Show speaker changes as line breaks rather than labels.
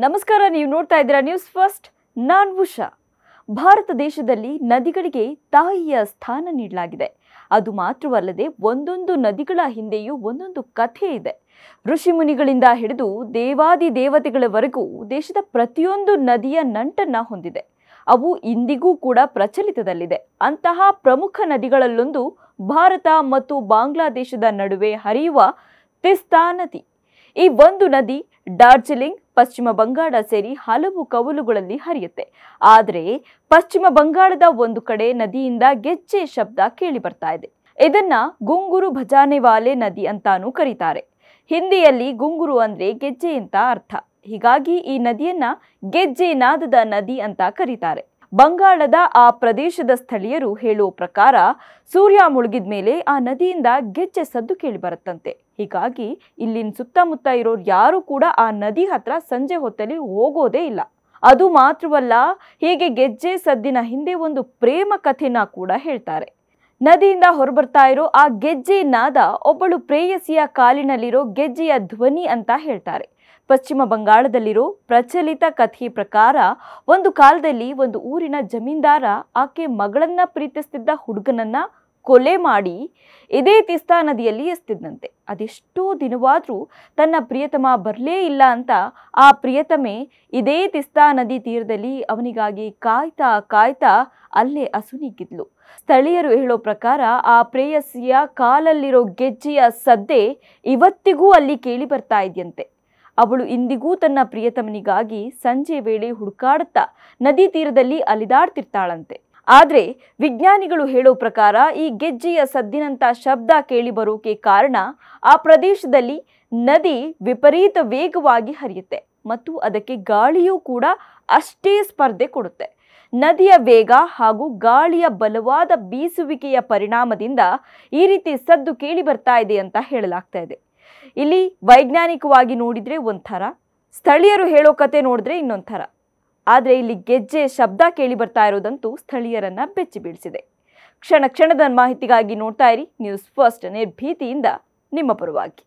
ನಮಸ್ಕಾರ, ನೀವು ನೋಡ್ತಾ ಇದ್ದೀರಾ ನ್ಯೂಸ್ ಫಸ್ಟ್. ನಾನು ಉಷಾ. ಭಾರತ ದೇಶದಲ್ಲಿ ನದಿಗಳಿಗೆ ತಾಯಿಯ ಸ್ಥಾನ ನೀಡಲಾಗಿದೆ. ಅದು ಮಾತ್ರವಲ್ಲದೆ ಒಂದೊಂದು ನದಿಗಳ ಹಿಂದೆಯೂ ಒಂದೊಂದು ಕಥೆ ಇದೆ. ಋಷಿ ಮುನಿಗಳಿಂದ ಹಿಡಿದು ದೇವಾದಿ ದೇವತೆಗಳವರೆಗೂ ದೇಶದ ಪ್ರತಿಯೊಂದು ನದಿಯ ನಂಟನ್ನ ಹೊಂದಿದೆ. ಅವು ಇಂದಿಗೂ ಕೂಡ ಪ್ರಚಲಿತದಲ್ಲಿದೆ. ಅಂತಹ ಪ್ರಮುಖ ನದಿಗಳಲ್ಲೊಂದು ಭಾರತ ಮತ್ತು ಬಾಂಗ್ಲಾದೇಶದ ನಡುವೆ ಹರಿಯುವ ತಿಸ್ತಾ ನದಿ. ಈ ಒಂದು ನದಿ ಡಾರ್ಜಿಲಿಂಗ್, ಪಶ್ಚಿಮ ಬಂಗಾಳ ಸೇರಿ ಹಲವು ಕವಲುಗಳಲ್ಲಿ ಹರಿಯುತ್ತೆ. ಆದರೆ ಪಶ್ಚಿಮ ಬಂಗಾಳದ ಒಂದು ಕಡೆ ನದಿಯಿಂದ ಗೆಜ್ಜೆ ಶಬ್ದ ಕೇಳಿ ಬರ್ತಾ ಇದೆ. ಇದನ್ನ ಗುಂಗುರು ಭಜಾನೆವಾಲೆ ನದಿ ಅಂತಾನೂ ಕರೀತಾರೆ. ಹಿಂದಿಯಲ್ಲಿ ಗುಂಗುರು ಅಂದ್ರೆ ಗೆಜ್ಜೆ ಅಂತ ಅರ್ಥ. ಹೀಗಾಗಿ ಈ ನದಿಯನ್ನ ಗೆಜ್ಜೆ ನಾದದ ನದಿ ಅಂತ ಕರೀತಾರೆ. ಬಂಗಾಳದ ಆ ಪ್ರದೇಶದ ಸ್ಥಳೀಯರು ಹೇಳುವ ಪ್ರಕಾರ ಸೂರ್ಯ ಮುಳುಗಿದ ಮೇಲೆ ಆ ನದಿಯಿಂದ ಗೆಜ್ಜೆ ಸದ್ದು ಕೇಳಿ ಬರುತ್ತಂತೆ. ಹೀಗಾಗಿ ಇಲ್ಲಿನ ಸುತ್ತಮುತ್ತ ಇರೋರು ಯಾರು ಕೂಡ ಆ ನದಿ ಹತ್ರ ಸಂಜೆ ಹೊತ್ತಲ್ಲಿ ಹೋಗೋದೇ ಇಲ್ಲ. ಅದು ಮಾತ್ರವಲ್ಲ, ಹೀಗೆ ಗೆಜ್ಜೆ ಸದ್ದಿನ ಹಿಂದೆ ಒಂದು ಪ್ರೇಮ ಕಥೆನ ಕೂಡ ಹೇಳ್ತಾರೆ. ನದಿಯಿಂದ ಹೊರಬರ್ತಾ ಇರೋ ಆ ಗೆಜ್ಜೆ ನಾದ ಒಬ್ಬಳು ಪ್ರೇಯಸಿಯ ಕಾಲಿನಲ್ಲಿರೋ ಗೆಜ್ಜೆಯ ಧ್ವನಿ ಅಂತ ಹೇಳ್ತಾರೆ. ಪಶ್ಚಿಮ ಬಂಗಾಳದಲ್ಲಿರೋ ಪ್ರಚಲಿತ ಕಥೆ ಪ್ರಕಾರ ಒಂದು ಕಾಲದಲ್ಲಿ ಒಂದು ಊರಿನ ಜಮೀನ್ದಾರ ಆಕೆ ಮಗಳನ್ನ ಪ್ರೀತಿಸ್ತಿದ್ದ ಹುಡುಗನನ್ನ ಕೊಲೆ ಮಾಡಿ ಇದೇ ತಿಸ್ತಾ ನದಿಯಲ್ಲಿ ಎಸ್ತಿದ್ದಂತೆ. ಅದೆಷ್ಟೋ ದಿನವಾದ್ರೂ ತನ್ನ ಪ್ರಿಯತಮ ಬರಲೇ ಇಲ್ಲ ಅಂತ ಆ ಪ್ರಿಯತಮೆ ಇದೇ ತಿಸ್ತಾ ನದಿ ತೀರದಲ್ಲಿ ಅವನಿಗಾಗಿ ಕಾಯ್ತಾ ಕಾಯ್ತಾ ಅಲ್ಲೇ ಅಸುನೀಗಿದ್ಲು. ಸ್ಥಳೀಯರು ಹೇಳೋ ಪ್ರಕಾರ ಆ ಪ್ರೇಯಸಿಯ ಕಾಲಲ್ಲಿರೋ ಗೆಜ್ಜೆಯ ಸದ್ದೆ ಇವತ್ತಿಗೂ ಅಲ್ಲಿ ಕೇಳಿ ಬರ್ತಾ ಇದೆಯಂತೆ. ಅವಳು ಇಂದಿಗೂ ತನ್ನ ಪ್ರಿಯತಮನಿಗಾಗಿ ಸಂಜೆ ವೇಳೆ ಹುಡುಕಾಡುತ್ತಾ ನದಿ ತೀರದಲ್ಲಿ ಅಲಿದಾಡ್ತಿರ್ತಾಳಂತೆ. ಆದ್ರೆ ವಿಜ್ಞಾನಿಗಳು ಹೇಳೋ ಪ್ರಕಾರ ಈ ಗೆಜ್ಜೆಯ ಸದ್ದಿನಂತ ಶಬ್ದ ಕೇಳಿ ಬರೋಕೆ ಕಾರಣ ಆ ಪ್ರದೇಶದಲ್ಲಿ ನದಿ ವಿಪರೀತ ವೇಗವಾಗಿ ಹರಿಯುತ್ತೆ ಮತ್ತು ಅದಕ್ಕೆ ಗಾಳಿಯೂ ಕೂಡ ಅಷ್ಟೇ ಸ್ಪರ್ಧೆ ಕೊಡುತ್ತೆ. ನದಿಯ ವೇಗ ಹಾಗೂ ಗಾಳಿಯ ಬಲವಾದ ಬೀಸುವಿಕೆಯ ಪರಿಣಾಮದಿಂದ ಈ ರೀತಿ ಸದ್ದು ಕೇಳಿ ಬರ್ತಾ ಇದೆ ಅಂತ ಹೇಳಲಾಗ್ತಾ ಇದೆ. ಇಲ್ಲಿ ವೈಜ್ಞಾನಿಕವಾಗಿ ನೋಡಿದ್ರೆ ಒಂಥರ, ಸ್ಥಳೀಯರು ಹೇಳೋ ಕತೆ ನೋಡಿದ್ರೆ ಇನ್ನೊಂಥರ. ಆದರೆ ಇಲ್ಲಿ ಗೆಜ್ಜೆ ಶಬ್ದ ಕೇಳಿ ಬರ್ತಾ ಇರೋದಂತೂ ಸ್ಥಳೀಯರನ್ನ ಬೆಚ್ಚಿ ಬೀಳಿಸಿದೆ. ಕ್ಷಣ ಕ್ಷಣದ ಮಾಹಿತಿಗಾಗಿ ನೋಡ್ತಾ ಇರಿ ನ್ಯೂಸ್ ಫಸ್ಟ್, ನಿರ್ಭೀತಿಯಿಂದ ನಿಮ್ಮ ಪರವಾಗಿ.